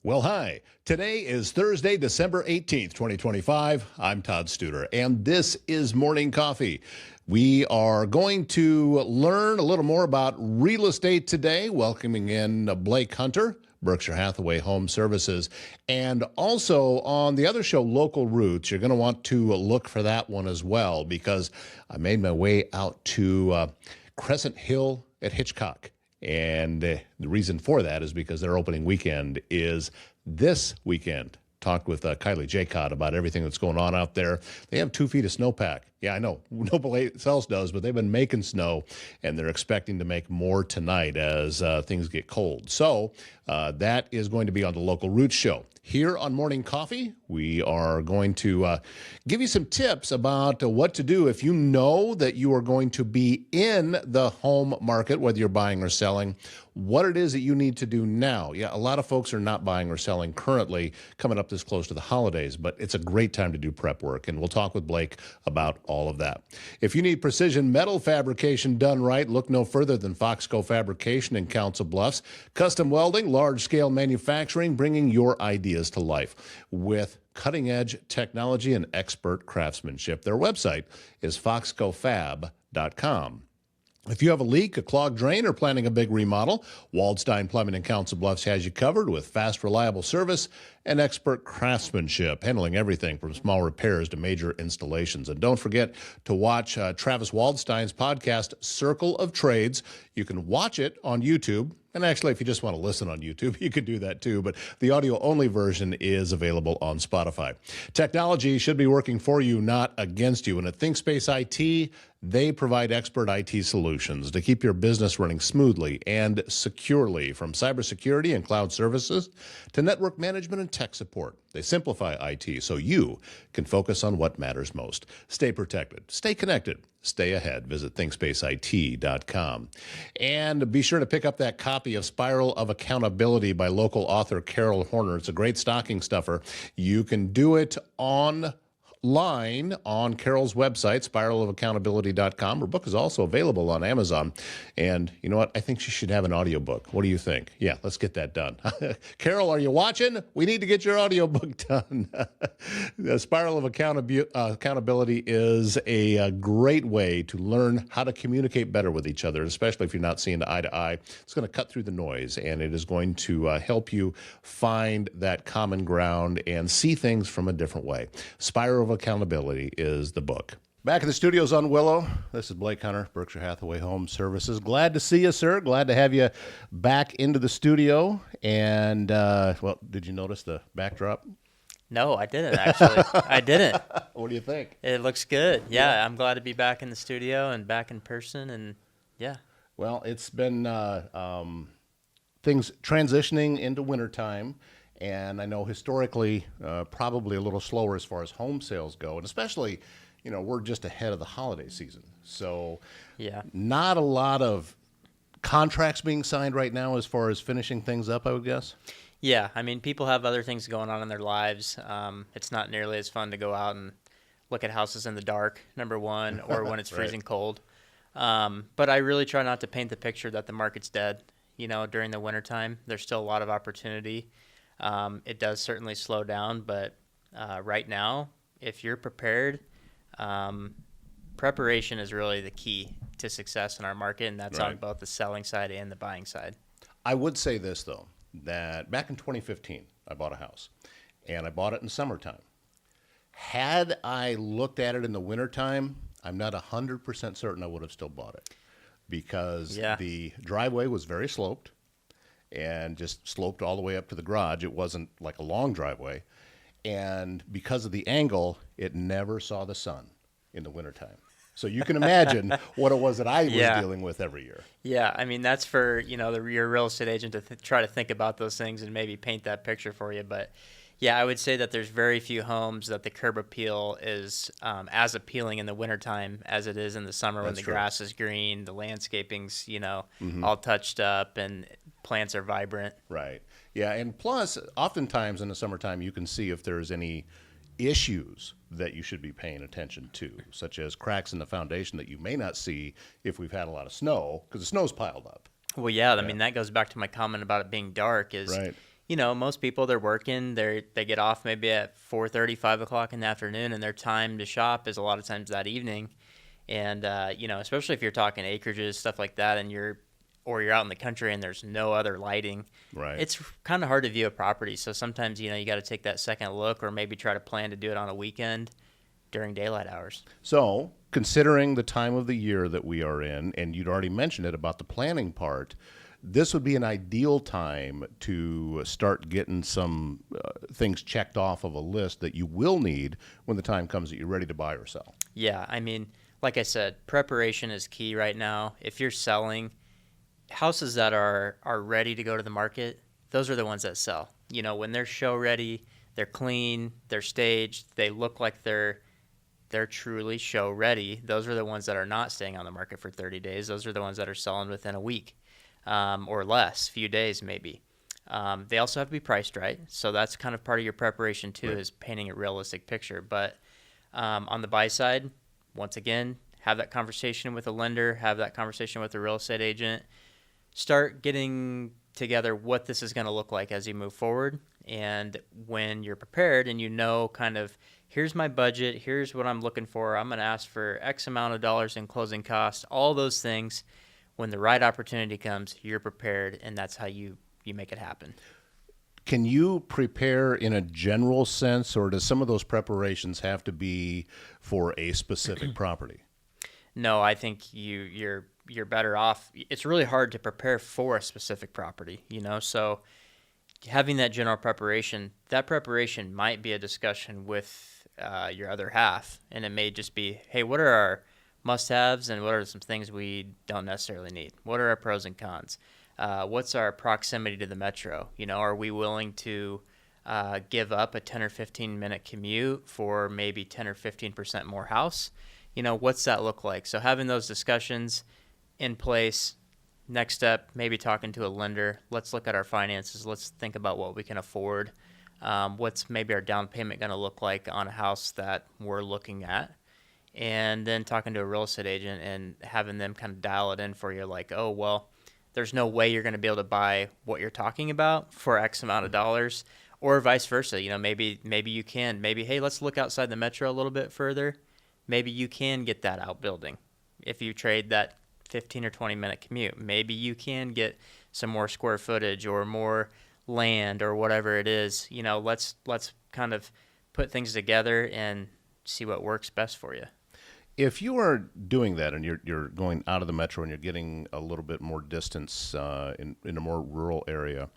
Well, hi. Today is Thursday, December 18th, 2025. I'm Todd Studer, and this is Morning Coffee. We are going to learn a little more about real estate today, welcoming in Blake Hunter, Berkshire Hathaway HomeServices, and also on the other show, Local Roots. You're going to want to look for that one as well, because I made my way out to Crescent Hill at Hitchcock. And the reason for that is because their opening weekend is this weekend. Talked with Kylie Jacott about everything that's going on out there. They have 2 feet of snowpack. Yeah, I know. Nobody else does, but they've been making snow, and they're expecting to make more tonight as things get cold. So that is going to be on the Local Roots show. Here on Morning Coffee, we are going to give you some tips about what to do if you know that you are going to be in the home market, whether you're buying or selling, what it is that you need to do now. Yeah, a lot of folks are not buying or selling currently coming up this close to the holidays, but it's a great time to do prep work, and we'll talk with Blake about all of that. If you need precision metal fabrication done right, look no further than Foxco Fabrication in Council Bluffs. Custom welding, large-scale manufacturing, bringing your ideas to life with cutting-edge technology and expert craftsmanship. Their website is foxcofab.com. If you have a leak, a clogged drain, or planning a big remodel, Waldstein Plumbing in Council Bluffs has you covered with fast, reliable service and expert craftsmanship, handling everything from small repairs to major installations. And don't forget to watch Travis Waldstein's podcast, Circle of Trades. You can watch it on YouTube. And actually, if you just want to listen on YouTube, you can do that too. But the audio-only version is available on Spotify. Technology should be working for you, not against you. And at ThinkSpace IT, they provide expert IT solutions to keep your business running smoothly and securely, from cybersecurity and cloud services to network management and tech support. They simplify IT so you can focus on what matters most. Stay protected, stay connected, stay ahead. Visit ThinkSpaceIT.com. And be sure to pick up that copy of Spiral of Accountability by local author Carol Horner. It's a great stocking stuffer. You can do it online on Carol's website, spiralofaccountability.com. Her book is also available on Amazon. And you know what? I think she should have an audiobook. What do you think? Yeah, let's get that done. Carol, are you watching? We need to get your audiobook done. The Spiral of Accountability is a great way to learn how to communicate better with each other, especially if you're not seeing eye to eye. It's going to cut through the noise, and it is going to help you find that common ground and see things from a different way. Spiral of Accountability is the book. Back in the studios on Willow, this is Blake Hunter, Berkshire Hathaway HomeServices. Glad to see you, sir. Glad to have you back into the studio. And, well, did you notice the backdrop? No, I didn't, actually. I didn't. What do you think? It looks good. Yeah, I'm glad to be back in the studio and back in person, and yeah. Well, it's been things transitioning into wintertime. And I know historically, probably a little slower as far as home sales go. And especially, you know, we're just ahead of the holiday season. So yeah, not a lot of contracts being signed right now as far as finishing things up, I would guess. Yeah, I mean, people have other things going on in their lives. It's not nearly as fun to go out and look at houses in the dark, number one, or when it's freezing cold. But I really try not to paint the picture that the market's dead. You know, during the wintertime, there's still a lot of opportunity. It does certainly slow down, but right now, if you're prepared, preparation is really the key to success in our market, and that's on both the selling side and the buying side. I would say this, though, that back in 2015, I bought a house, and I bought it in summertime. Had I looked at it in the wintertime, I'm not 100% certain I would have still bought it, because the driveway was very sloped and just sloped all the way up to the garage. It wasn't like a long driveway. And because of the angle, it never saw the sun in the wintertime. So you can imagine what it was that I was dealing with every year. Yeah, I mean, that's for, you know, your real estate agent to try to think about those things and maybe paint that picture for you. But yeah, I would say that there's very few homes that the curb appeal is as appealing in the wintertime as it is in the summer when the grass is green, the landscaping's, you know, all touched up, and plants are vibrant. Right. Yeah, and plus, oftentimes in the summertime, you can see if there's any issues that you should be paying attention to, such as cracks in the foundation that you may not see if we've had a lot of snow, because the snow's piled up. Well, yeah, I mean, that goes back to my comment about it being dark is, most people, they're working, they get off maybe at 4:30, 5 o'clock in the afternoon, and their time to shop is a lot of times that evening. And, especially if you're talking acreages, stuff like that, and you're out in the country and there's no other lighting, Right. it's kind of hard to view a property. So sometimes, you got to take that second look, or maybe try to plan to do it on a weekend during daylight hours. So, considering the time of the year that we are in, and you'd already mentioned it about the planning part, this would be an ideal time to start getting some things checked off of a list that you will need when the time comes that you're ready to buy or sell. Yeah, I mean, like I said, preparation is key right now. If you're selling houses that are ready to go to the market, those are the ones that sell. When they're show ready, they're clean, they're staged, they look like they're truly show ready. Those are the ones that are not staying on the market for 30 days. Those are the ones that are selling within a week or less, few days maybe. They also have to be priced right. So that's kind of part of your preparation too, Right. is painting a realistic picture. But on the buy side, once again, have that conversation with a lender, have that conversation with a real estate agent, start getting together what this is going to look like as you move forward. And when you're prepared and kind of, here's my budget, here's what I'm looking for, I'm going to ask for X amount of dollars in closing costs, all those things, when the right opportunity comes, you're prepared, and that's how you make it happen. Can you prepare in a general sense, or does some of those preparations have to be for a specific property? No, I think you're better off. It's really hard to prepare for a specific property, so having that general preparation, that preparation might be a discussion with your other half, and it may just be, hey, what are our must-haves and what are some things we don't necessarily need? What are our pros and cons? What's our proximity to the metro? Are we willing to give up a 10 or 15-minute commute for maybe 10 or 15% more house? What's that look like? So having those discussions in place. Next step, maybe talking to a lender. Let's look at our finances. Let's think about what we can afford. What's maybe our down payment going to look like on a house that we're looking at? And then talking to a real estate agent and having them kind of dial it in for you, like, oh, well, there's no way you're going to be able to buy what you're talking about for X amount of dollars, or vice versa. Maybe you can. Maybe, hey, let's look outside the metro a little bit further. Maybe you can get that outbuilding if you trade that 15 or 20-minute commute. Maybe you can get some more square footage or more land or whatever it is. Let's kind of put things together and see what works best for you. If you are doing that and you're going out of the metro and you're getting a little bit more distance in a more rural area,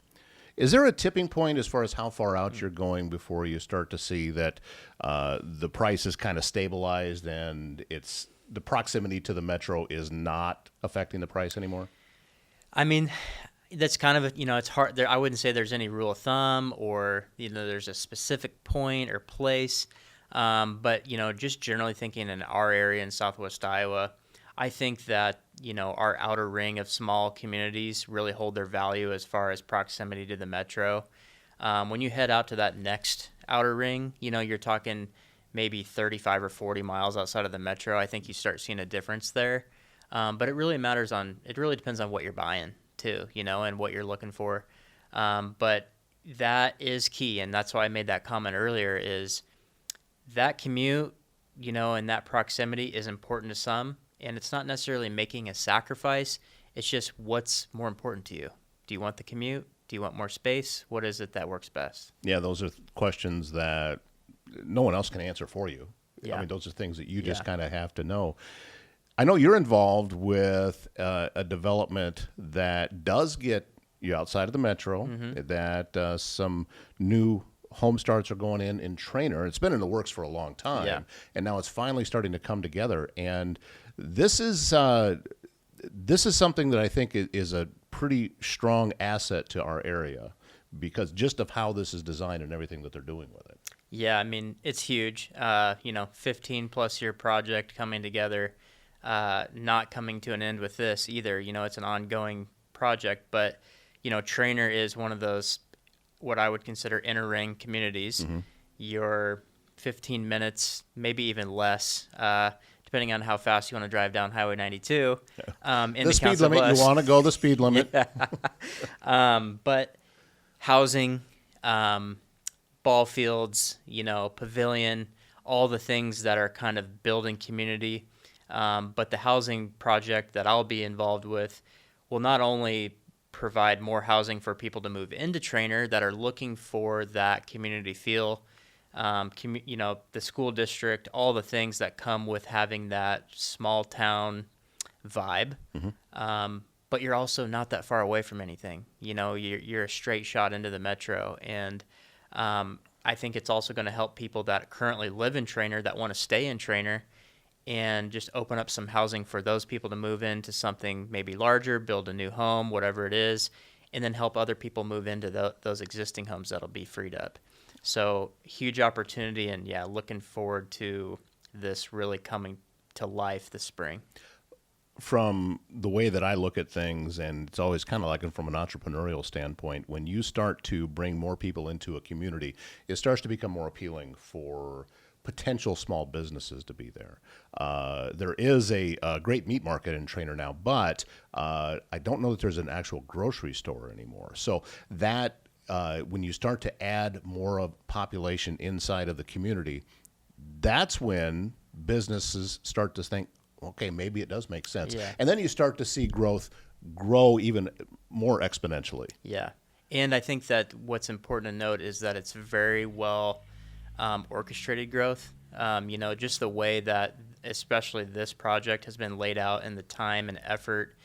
is there a tipping point as far as how far out you're going before you start to see that the price is kind of stabilized and it's the proximity to the metro is not affecting the price anymore? I mean, that's kind of it's hard. I wouldn't say there's any rule of thumb or there's a specific point or place. But just generally thinking in our area in Southwest Iowa, I think that our outer ring of small communities really hold their value as far as proximity to the metro. When you head out to that next outer ring, you're talking maybe 35 or 40 miles outside of the metro. I think you start seeing a difference there. But it really depends on what you're buying too, and what you're looking for. But that is key. And that's why I made that comment earlier, is that commute, and that proximity is important to some, and it's not necessarily making a sacrifice. It's just what's more important to you. Do you want the commute? Do you want more space? What is it that works best? Yeah, those are questions that no one else can answer for you. Yeah. I mean, those are things that you just kind of have to know. I know you're involved with a development that does get you outside of the metro, that some new home starts are going in Treynor. It's been in the works for a long time, and now it's finally starting to come together. And this is something that I think is a pretty strong asset to our area because just of how this is designed and everything that they're doing with it. Yeah, I mean, it's huge. 15-plus year project coming together, not coming to an end with this either. It's an ongoing project, but, Treynor is one of those what I would consider inner ring communities. You're 15 minutes, maybe even less, depending on how fast you want to drive down Highway 92. The speed limit, you want to go the speed limit. But housing, ball fields, pavilion, all the things that are kind of building community. But the housing project that I'll be involved with will not only provide more housing for people to move into Treynor that are looking for that community feel, the school district, all the things that come with having that small town vibe. But you're also not that far away from anything. You're a straight shot into the metro. And I think it's also going to help people that currently live in Treynor that want to stay in Treynor, and just open up some housing for those people to move into something maybe larger, build a new home, whatever it is, and then help other people move into those existing homes that'll be freed up. So huge opportunity, and looking forward to this really coming to life this spring. From the way that I look at things, and it's always kind of like from an entrepreneurial standpoint, when you start to bring more people into a community, it starts to become more appealing for potential small businesses to be there. There is a great meat market in Treynor now, but I don't know that there's an actual grocery store anymore. So that when you start to add more of population inside of the community, that's when businesses start to think, okay, maybe it does make sense. Yeah. And then you start to see growth grow even more exponentially. Yeah. And I think that what's important to note is that it's very well orchestrated growth. Just the way that especially this project has been laid out, and the time and effort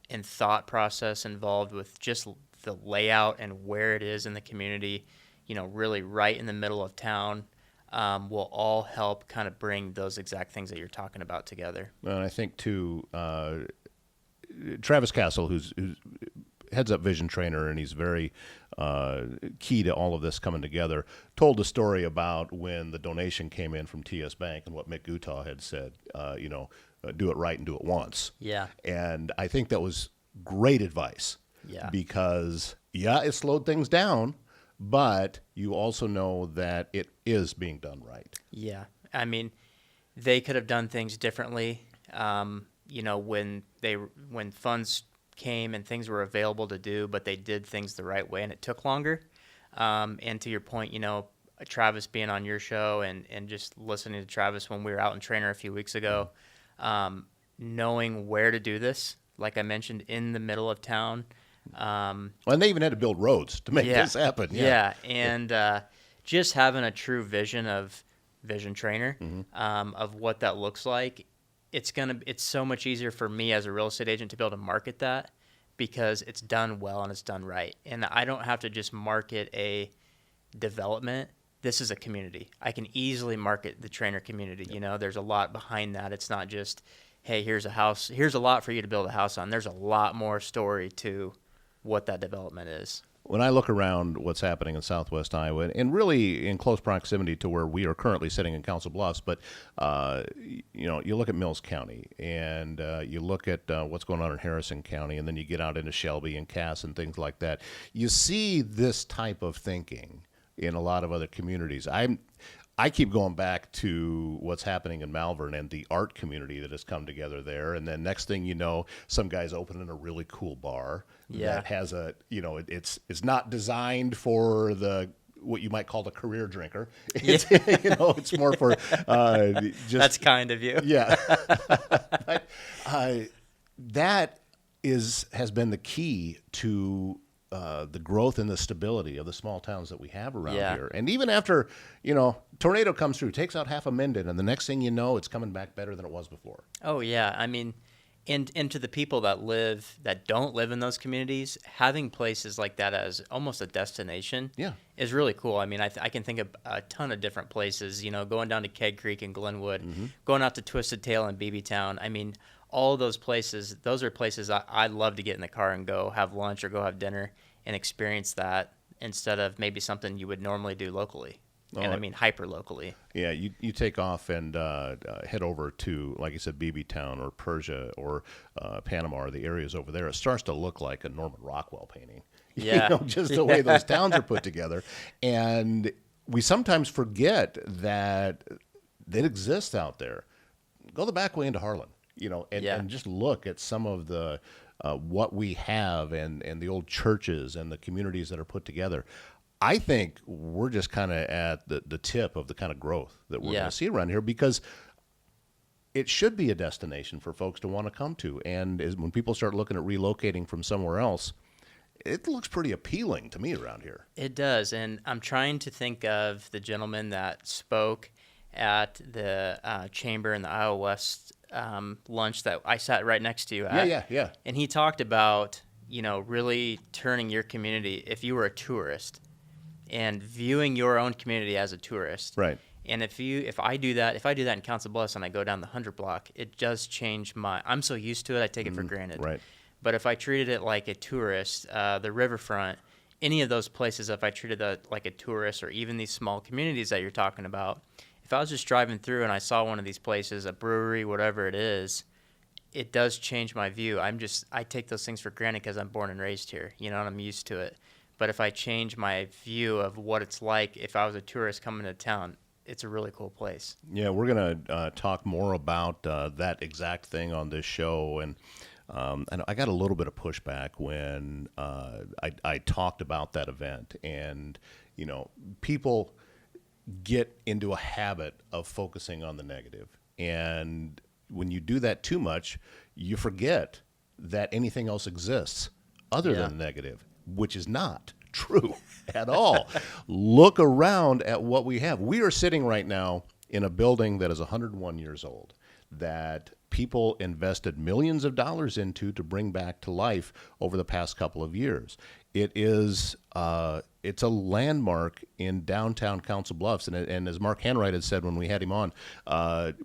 and thought process involved with just the layout and where it is in the community, really right in the middle of town, will all help kind of bring those exact things that you're talking about together. And I think, too, Travis Castle, who's heads up Vision Treynor, and he's very key to all of this coming together, told a story about when the donation came in from TS Bank and what Mick Gutaw had said, do it right and do it once. Yeah. And I think that was great advice. Yeah. Because, it slowed things down, but you also know that it is being done right. Yeah. I mean, they could have done things differently, when funds came and things were available to do, but they did things the right way, and it took longer. And to your point, Travis being on your show and just listening to Travis when we were out in Treynor a few weeks ago, knowing where to do this, like I mentioned, in the middle of town. And they even had to build roads to make this happen. Yeah. And just having a true vision of Vision Treynor, of what that looks like, it's so much easier for me as a real estate agent to be able to market that, because it's done well and it's done right. And I don't have to just market a development. This is a community. I can easily market the Treynor community. There's a lot behind that. It's not just, hey, here's a house, here's a lot for you to build a house on. There's a lot more story to what that development is. When I look around what's happening in Southwest Iowa, and really in close proximity to where we are currently sitting in Council Bluffs, but you look at Mills County, and you look at what's going on in Harrison County, and then you get out into Shelby and Cass and things like that. You see this type of thinking in a lot of other communities. I keep going back to what's happening in Malvern and the art community that has come together there. And then next thing you know, some guy's opening a really cool bar that has it's not designed for what you might call the career drinker. It's, it's more for just. That's kind of you. Yeah. But, that has been the key to the growth and the stability of the small towns that we have around here. And even after, tornado comes through, takes out half of Minden, and the next thing you know, it's coming back better than it was before. Oh, yeah. I mean, and to the people that don't live in those communities, having places like that as almost a destination is really cool. I mean, I can think of a ton of different places, going down to Keg Creek and Glenwood, going out to Twisted Tail and BB-Town. I mean, all those places, those are places I'd love to get in the car and go have lunch or go have dinner and experience that, instead of maybe something you would normally do locally. And I mean hyper locally. Yeah, you take off and head over to, like you said, BB-Town or Persia or Panama or the areas over there. It starts to look like a Norman Rockwell painting. Yeah. Just the way those towns are put together. And we sometimes forget that it exists out there. Go the back way into Harlan, and just look at some of the what we have and the old churches and the communities that are put together. I think we're just kind of at the tip of the kind of growth that we're going to see around here, because it should be a destination for folks to want to come to. And when people start looking at relocating from somewhere else, it looks pretty appealing to me around here. It does. And I'm trying to think of the gentleman that spoke at the chamber in the Iowa West lunch that I sat right next to you at. Yeah. And he talked about, really turning your community, if you were a tourist, and viewing your own community as a tourist. Right. And if I do that in Council Bluffs and I go down the 100 block, it does change I'm so used to it, I take it for granted. Right. But if I treated it like a tourist, the riverfront, any of those places, if I treated that like a tourist, or even these small communities that you're talking about, if I was just driving through and I saw one of these places, a brewery, whatever it is, it does change my view. I take those things for granted because I'm born and raised here, and I'm used to it. But if I change my view of what it's like if I was a tourist coming to town, it's a really cool place. Yeah, we're going to talk more about that exact thing on this show. And I got a little bit of pushback when I talked about that event. And, people get into a habit of focusing on the negative. And when you do that too much, you forget that anything else exists other than negative, which is not true at all. Look around at what we have. We are sitting right now in a building that is 101 years old, that people invested millions of dollars into to bring back to life over the past couple of years. It is it's a landmark in downtown Council Bluffs, and as Mark Hanwright had said when we had him on,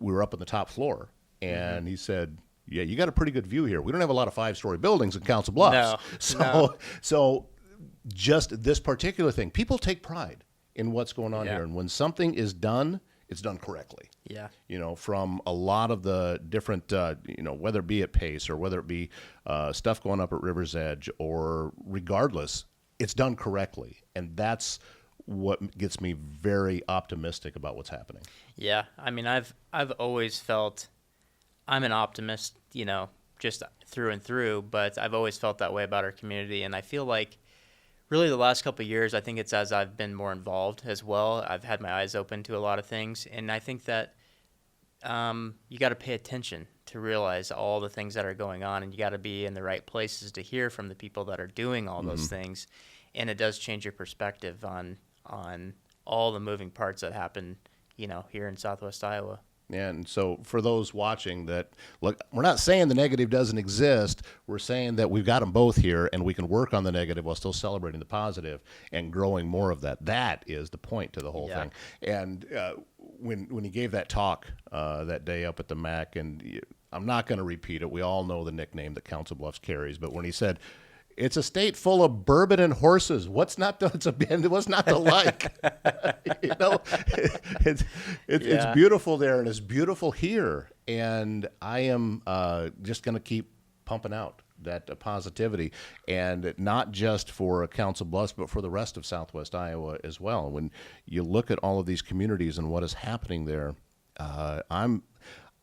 we were up on the top floor, and he said, "Yeah, you got a pretty good view here. We don't have a lot of 5-story buildings in Council Bluffs, so just this particular thing, people take pride in what's going on here, and when something is done, it's done correctly." Yeah. From a lot of the different, whether it be at Pace or whether it be stuff going up at River's Edge, or regardless, it's done correctly. And that's what gets me very optimistic about what's happening. Yeah. I mean, I've always felt I'm an optimist, just through and through, but I've always felt that way about our community. And I feel like really the last couple of years, I think it's as I've been more involved as well. I've had my eyes open to a lot of things. And I think that you got to pay attention to realize all the things that are going on, and you got to be in the right places to hear from the people that are doing all those things. And it does change your perspective on all the moving parts that happen, here in Southwest Iowa. And so for those watching that, look, we're not saying the negative doesn't exist. We're saying that we've got them both here, and we can work on the negative while still celebrating the positive and growing more of that. That is the point to the whole thing. And when he gave that talk that day up at the MAC, and I'm not going to repeat it. We all know the nickname that Council Bluffs carries. But when he said, "It's a state full of bourbon and horses. What's not to like?" It's beautiful there, and it's beautiful here. And I am just going to keep pumping out that positivity, and not just for Council Bluffs, but for the rest of Southwest Iowa as well. When you look at all of these communities and what is happening there, I'm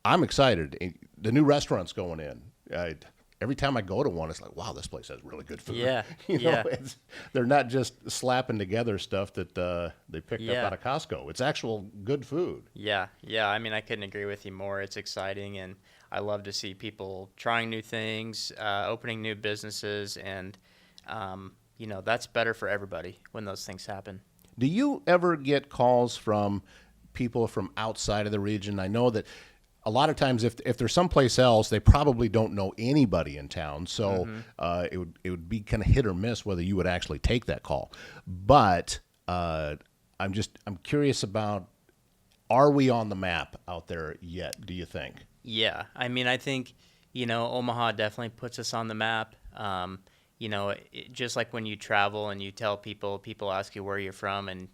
excited. The new restaurants going in. Every time I go to one, it's like, wow, this place has really good food. Yeah, They're not just slapping together stuff that they picked up out of Costco. It's actual good food. Yeah. I mean, I couldn't agree with you more. It's exciting, and I love to see people trying new things, opening new businesses, and that's better for everybody when those things happen. Do you ever get calls from people from outside of the region? I know that a lot of times, if they're someplace else, they probably don't know anybody in town. So it would be kind of hit or miss whether you would actually take that call. But I'm curious about, are we on the map out there yet, do you think? Yeah. I mean, I think, Omaha definitely puts us on the map. Just like when you travel and you tell people ask you where you're from, and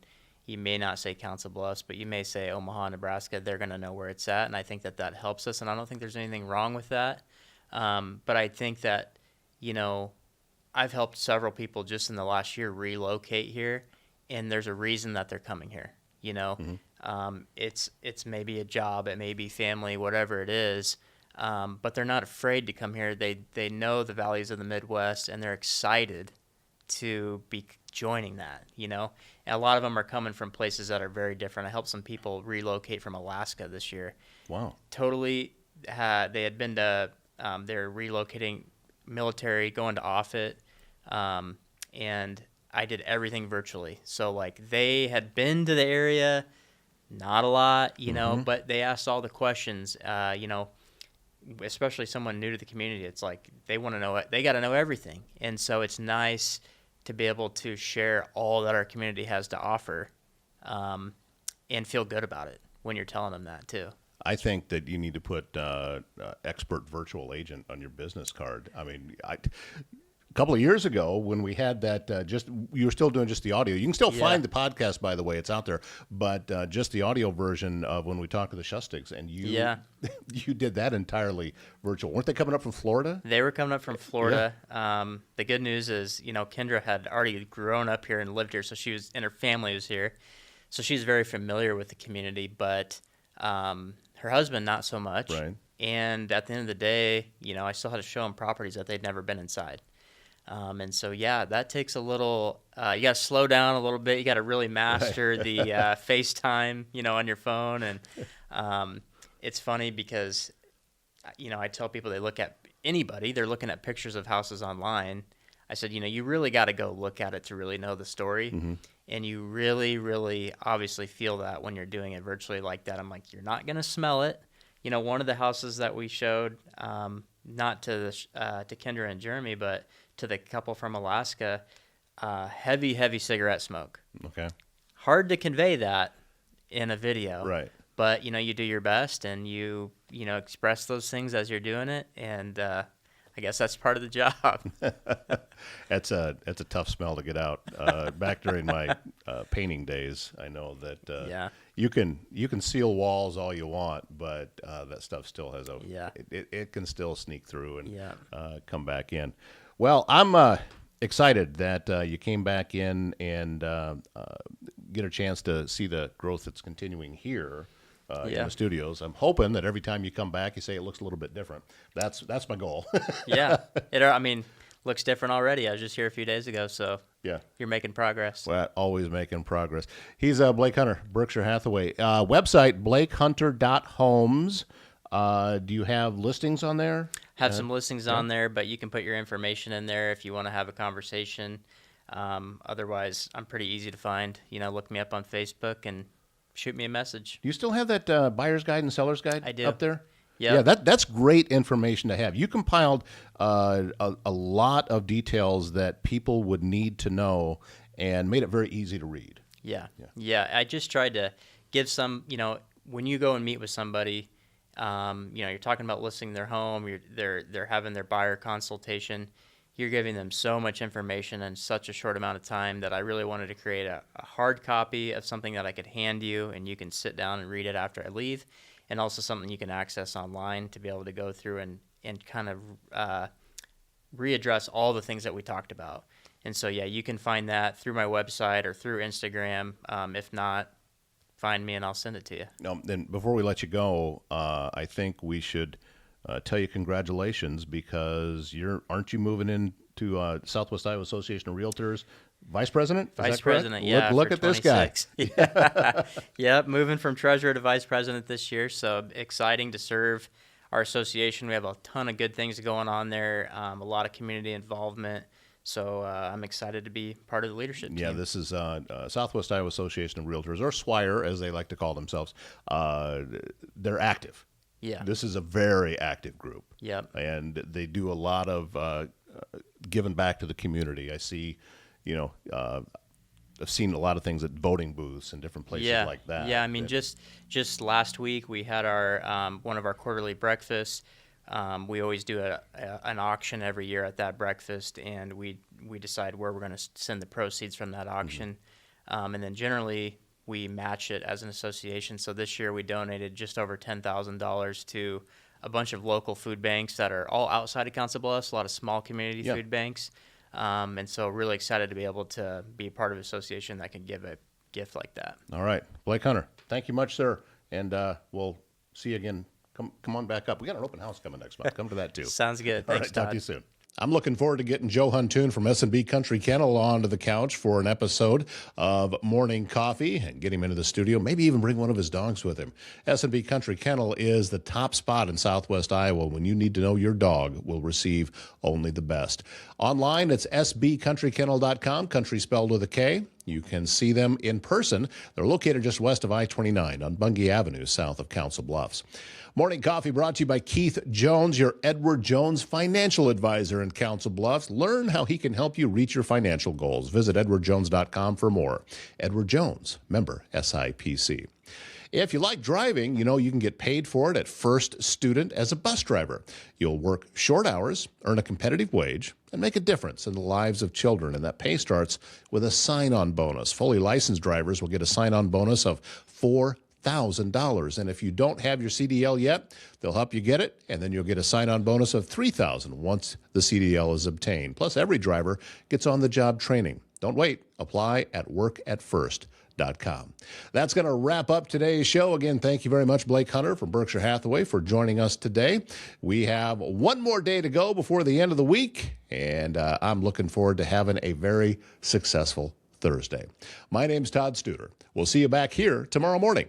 you may not say Council Bluffs, but you may say Omaha, Nebraska. They're going to know where it's at, and I think that helps us, and I don't think there's anything wrong with that. But I think that, I've helped several people just in the last year relocate here, and there's a reason that they're coming here. It's maybe a job, it may be family, whatever it is, but they're not afraid to come here. They know the values of the Midwest, and they're excited to be joining that, And a lot of them are coming from places that are very different. I helped some people relocate from Alaska this year. Wow. Totally, they had been to, they're relocating military, going to Offutt, and I did everything virtually. So, like, they had been to the area, not a lot, but they asked all the questions, especially someone new to the community. It's like they want to know it. They got to know everything. And so it's nice to be able to share all that our community has to offer, and feel good about it when you're telling them that too. I think that you need to put expert virtual agent on your business card. I mean, a couple of years ago when we had that, you were still doing just the audio. You can still find the podcast, by the way, it's out there, but just the audio version of when we talked to the Shustigs, and you did that entirely virtual. Weren't they coming up from Florida? They were coming up from Florida. Yeah. The good news is, Kendra had already grown up here and lived here, so she was, and her family was here, so she's very familiar with the community, but her husband not so much. Right. And at the end of the day, I still had to show them properties that they'd never been inside. And so, that takes a little, you got to slow down a little bit. You got to really master the FaceTime, on your phone. And it's funny because, I tell people they're looking at pictures of houses online. I said, you really got to go look at it to really know the story. Mm-hmm. And you really, really obviously feel that when you're doing it virtually like that. I'm like, you're not going to smell it. One of the houses that we showed, not to Kendra and Jeremy, but to the couple from Alaska, heavy cigarette smoke. Okay. Hard to convey that in a video. Right. But, you do your best and you express those things as you're doing it. And I guess that's part of the job. That's a tough smell to get out. Back during my painting days, I know that you can seal walls all you want, but that stuff still has it can still sneak through and come back in. Well, I'm excited that you came back in and get a chance to see the growth that's continuing here. In the studios. I'm hoping that every time you come back, you say it looks a little bit different. That's my goal. It looks different already. I was just here a few days ago, so you're making progress. Well, always making progress. He's Blake Hunter, Berkshire Hathaway. Website, blakehunter.homes. Do you have listings on there? Have some listings on there, but you can put your information in there if you want to have a conversation. Otherwise, I'm pretty easy to find. Look me up on Facebook and shoot me a message. Do you still have that buyer's guide and seller's guide up there? Yep. Yeah, that's great information to have. You compiled a lot of details that people would need to know and made it very easy to read. Yeah. I just tried to give some, when you go and meet with somebody, you're talking about listing their home, they're having their buyer consultation. You're giving them so much information in such a short amount of time that I really wanted to create a hard copy of something that I could hand you and you can sit down and read it after I leave, and also something you can access online to be able to go through and kind of readdress all the things that we talked about. And so, you can find that through my website or through Instagram. If not, find me and I'll send it to you. Then before we let you go, I think we should tell you congratulations because aren't you moving into Southwest Iowa Association of Realtors Vice President? Vice President, Look at this guy. Yep, moving from treasurer to vice president this year. So exciting to serve our association. We have a ton of good things going on there, a lot of community involvement. So I'm excited to be part of the leadership team. Yeah, this is Southwest Iowa Association of Realtors, or SWIRE as they like to call themselves. They're active. Yeah. This is a very active group. Yep. And they do a lot of giving back to the community. I see, I've seen a lot of things at voting booths and different places like that. Yeah, just last week we had our one of our quarterly breakfasts. We always do an auction every year at that breakfast, and we decide where we're going to send the proceeds from that auction. Mm-hmm. And then generally we match it as an association. So this year we donated just over $10,000 to a bunch of local food banks that are all outside of Council Bluffs, a lot of small community food banks. And so really excited to be able to be part of an association that can give a gift like that. All right. Blake Hunter, thank you much, sir. And we'll see you again. Come on back up. We got an open house coming next month. Come to that too. Sounds good. Thanks, Todd. Todd. Talk to you soon. I'm looking forward to getting Joe Huntoon from S&B Country Kennel onto the couch for an episode of Morning Coffee and get him into the studio, maybe even bring one of his dogs with him. S&B Country Kennel is the top spot in Southwest Iowa when you need to know your dog will receive only the best. Online, it's sbcountrykennel.com, country spelled with a K. You can see them in person. They're located just west of I-29 on Bungie Avenue, south of Council Bluffs. Morning Coffee brought to you by Keith Jones, your Edward Jones financial advisor in Council Bluffs. Learn how he can help you reach your financial goals. Visit edwardjones.com for more. Edward Jones, member SIPC. If you like driving, you know you can get paid for it at First Student as a bus driver. You'll work short hours, earn a competitive wage, and make a difference in the lives of children. And that pay starts with a sign-on bonus. Fully licensed drivers will get a sign-on bonus of $4,000. And if you don't have your CDL yet, they'll help you get it, and then you'll get a sign-on bonus of $3,000 once the CDL is obtained. Plus, every driver gets on-the-job training. Don't wait. Apply at workatfirst.com. That's going to wrap up today's show. Again, thank you very much, Blake Hunter from Berkshire Hathaway, for joining us today. We have one more day to go before the end of the week, and I'm looking forward to having a very successful Thursday. My name's Todd Studer. We'll see you back here tomorrow morning.